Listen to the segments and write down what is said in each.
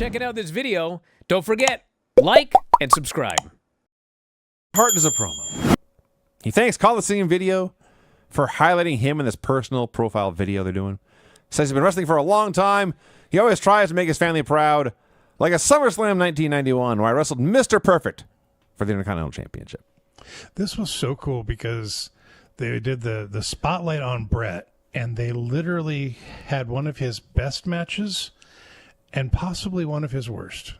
checking out this video. Don't forget, like and subscribe. Hart does a promo. He thanks Coliseum Video for highlighting him in this personal profile video they're doing. Says he's been wrestling for a long time. He always tries to make his family proud. Like a SummerSlam 1991 where I wrestled Mr. Perfect for the Intercontinental Championship. This was so cool because they did the spotlight on Bret, and they literally had one of his best matches and possibly one of his worst.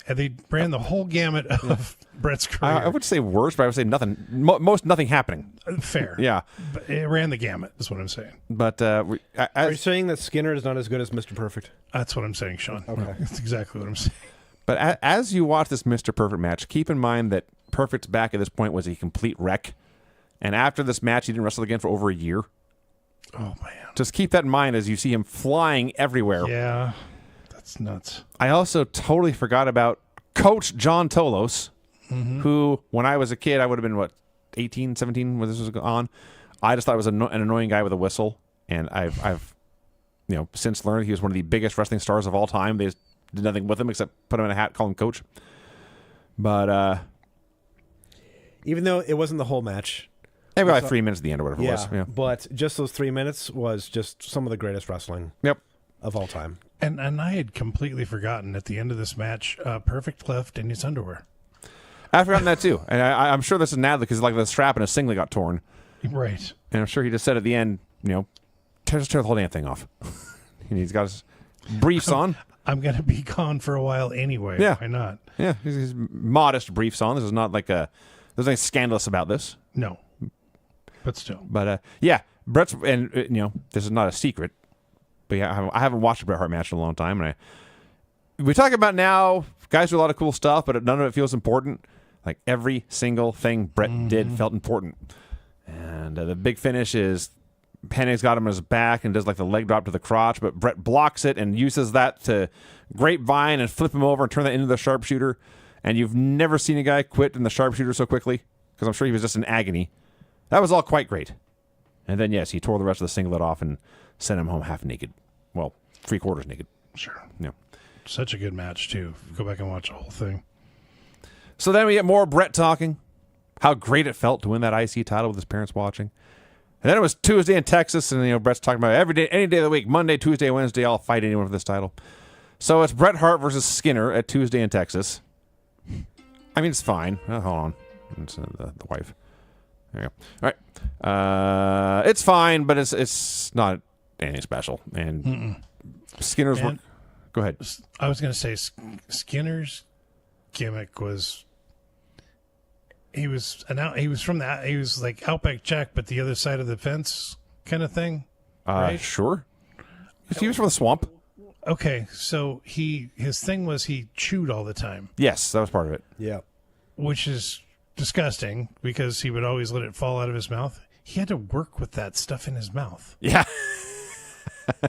And they ran the whole gamut of Bret's career. I would say worse, but I would say nothing. Most nothing happening. Fair. Yeah. But it ran the gamut, is what I'm saying. But are you saying that Skinner is not as good as Mr. Perfect? That's what I'm saying, Sean. Okay. That's exactly what I'm saying. But as you watch this Mr. Perfect match, keep in mind that Perfect's back at this point was a complete wreck. And after this match, he didn't wrestle again for over a year. Oh, man. Just keep that in mind as you see him flying everywhere. Yeah. That's nuts. I also totally forgot about Coach John Tolos, who, when I was a kid, I would have been, 18, 17 when this was on. I just thought it was an annoying guy with a whistle. And I've since learned he was one of the biggest wrestling stars of all time. They just did nothing with him except put him in a hat, call him Coach. But even though it wasn't the whole match. maybe like 3 minutes at the end or whatever it was. Yeah. But just those 3 minutes was just some of the greatest wrestling of all time. And I had completely forgotten at the end of this match, Perfect left in his underwear. I've forgotten that too. And I'm sure this is an ad because like the strap in his singlet got torn. Right. And I'm sure he just said at the end, tear the whole damn thing off. And he's got his briefs on. I'm going to be gone for a while anyway. Yeah. Why not? Yeah, he's modest briefs on. This is not like there's nothing scandalous about this. No. But still. But Bret's, and this is not a secret, but yeah, I haven't watched a Bret Hart match in a long time. And we talk about now, guys do a lot of cool stuff, but none of it feels important. Like every single thing Bret did felt important. And the big finish is Penning's got him on his back and does like the leg drop to the crotch, but Bret blocks it and uses that to grapevine and flip him over and turn that into the sharpshooter. And you've never seen a guy quit in the sharpshooter so quickly, because I'm sure he was just in agony. That was all quite great. And then, yes, he tore the rest of the singlet off and sent him home half naked. Well, 3/4 naked. Sure. Yeah. Such a good match, too. Go back and watch the whole thing. So then we get more Bret talking. How great it felt to win that IC title with his parents watching. And then it was Tuesday in Texas, and Bret's talking about every day, any day of the week, Monday, Tuesday, Wednesday, I'll fight anyone for this title. So it's Bret Hart versus Skinner at Tuesday in Texas. I mean, it's fine. Hold on. It's the wife. There you go. All right. It's fine, but it's not anything special. And Skinner's work. Go ahead. I was going to say Skinner's gimmick was he was like Outback Jack, but the other side of the fence kind of thing. Right? Sure. He was from the swamp. Okay, so his thing was he chewed all the time. Yes, that was part of it. Yeah. Which is disgusting because he would always let it fall out of his mouth. He had to work with that stuff in his mouth. Yeah.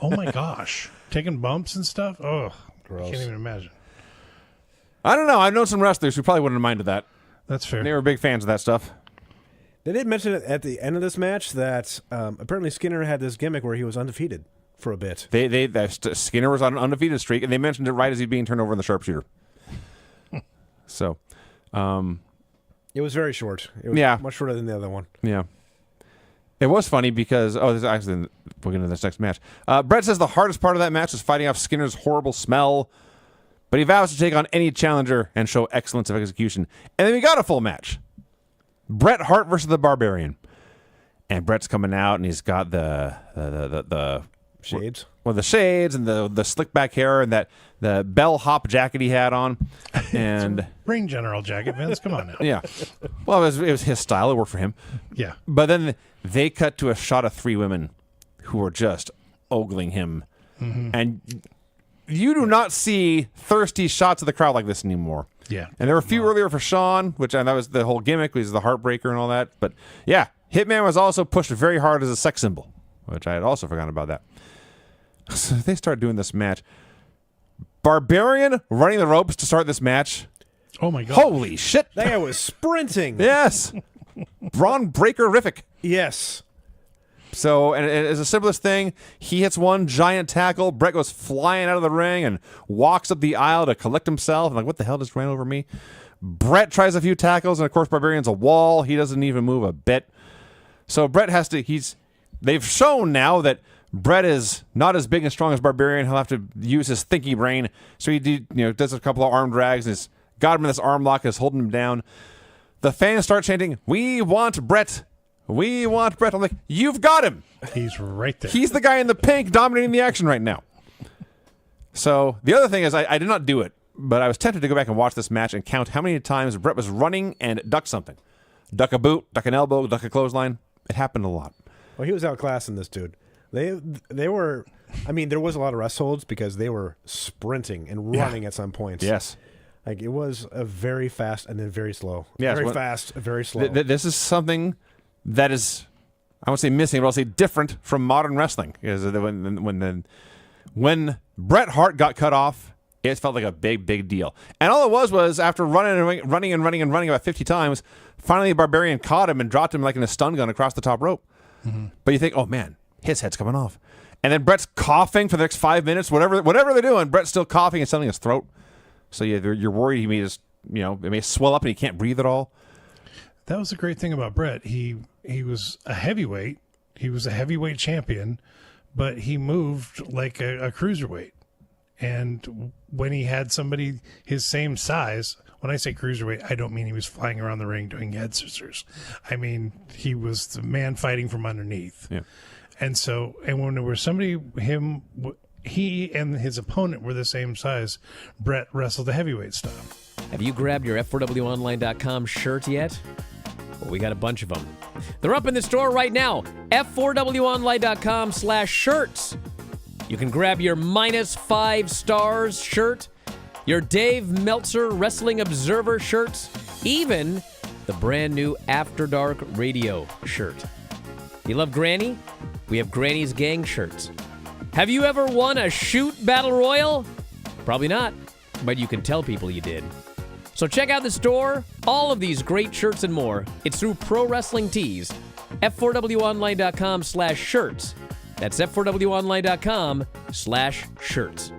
Oh my gosh. Taking bumps and stuff? Oh, Gross. I can't even imagine. I don't know. I've known some wrestlers who probably wouldn't have minded that. That's fair. They were big fans of that stuff. They did mention it at the end of this match that apparently Skinner had this gimmick where he was undefeated for a bit. Skinner was on an undefeated streak, and they mentioned it right as he's being turned over in the sharpshooter. So, it was very short. It was much shorter than the other one. Yeah. It was funny because, this is actually, we'll get into this next match. Bret says the hardest part of that match was fighting off Skinner's horrible smell, but he vows to take on any challenger and show excellence of execution. And then we got a full match. Bret Hart versus the Barbarian. And Bret's coming out, and he's got the shades. Well, the shades and the slick back hair and the bellhop jacket he had on. And Ring general jacket, Vince. Come on now. Yeah. Well, it was his style. It worked for him. Yeah. But then they cut to a shot of 3 women who were just ogling him. Mm-hmm. And you do not see thirsty shots of the crowd like this anymore. Yeah. And there were a few earlier for Shawn, which that was the whole gimmick, was the heartbreaker and all that. But yeah, Hitman was also pushed very hard as a sex symbol, which I had also forgotten about that. So they start doing this match. Barbarian running the ropes to start this match. Oh my God. Holy shit. That guy was sprinting. Yes. Braun Breaker-rific. Yes. So, and it's the simplest thing. He hits one giant tackle. Bret goes flying out of the ring and walks up the aisle to collect himself. I'm like, what the hell just ran over me? Bret tries a few tackles, and of course, Barbarian's a wall. He doesn't even move a bit. So Bret has to. They've shown now that Bret is not as big and strong as Barbarian. He'll have to use his thinky brain. So he does a couple of arm drags and has got him in this arm lock, is holding him down. The fans start chanting, "We want Bret. We want Bret." I'm like, you've got him. He's right there. He's the guy in the pink dominating the action right now. So the other thing is, I did not do it, but I was tempted to go back and watch this match and count how many times Bret was running and ducked something. Duck a boot, duck an elbow, duck a clothesline. It happened a lot. Well, he was outclassing this dude. They were, I mean, there was a lot of rest holds because they were sprinting and running at some points. Yes. Like, it was a very fast and then very slow. Yes, very fast, very slow. This is something that is, I won't say missing, but I'll say different from modern wrestling. Because when Bret Hart got cut off, it felt like a big deal. And all it was after running about 50 times, finally Barbarian caught him and dropped him like in a stun gun across the top rope. Mm-hmm. But you think, oh man, his head's coming off. And then Bret's coughing for the next 5 minutes, whatever they're doing, Bret's still coughing and selling his throat. So you're worried he may just, it may swell up and he can't breathe at all. That was the great thing about Bret. He was a heavyweight. He was a heavyweight champion, but he moved like a cruiserweight. And when he had somebody his same size, when I say cruiserweight, I don't mean he was flying around the ring doing head scissors. I mean, he was the man fighting from underneath. Yeah. And when there was he and his opponent were the same size, Bret wrestled the heavyweight style. Have you grabbed your F4WOnline.com shirt yet? Well, we got a bunch of them. They're up in the store right now. F4WOnline.com/shirts. You can grab your -5 stars shirt, your Dave Meltzer Wrestling Observer shirts, even the brand new After Dark Radio shirt. You love Granny? We have Granny's Gang shirts. Have you ever won a shoot battle royal? Probably not, but you can tell people you did. So check out the store. All of these great shirts and more. It's through Pro Wrestling Tees. F4WOnline.com/shirts. That's F4WOnline.com/shirts.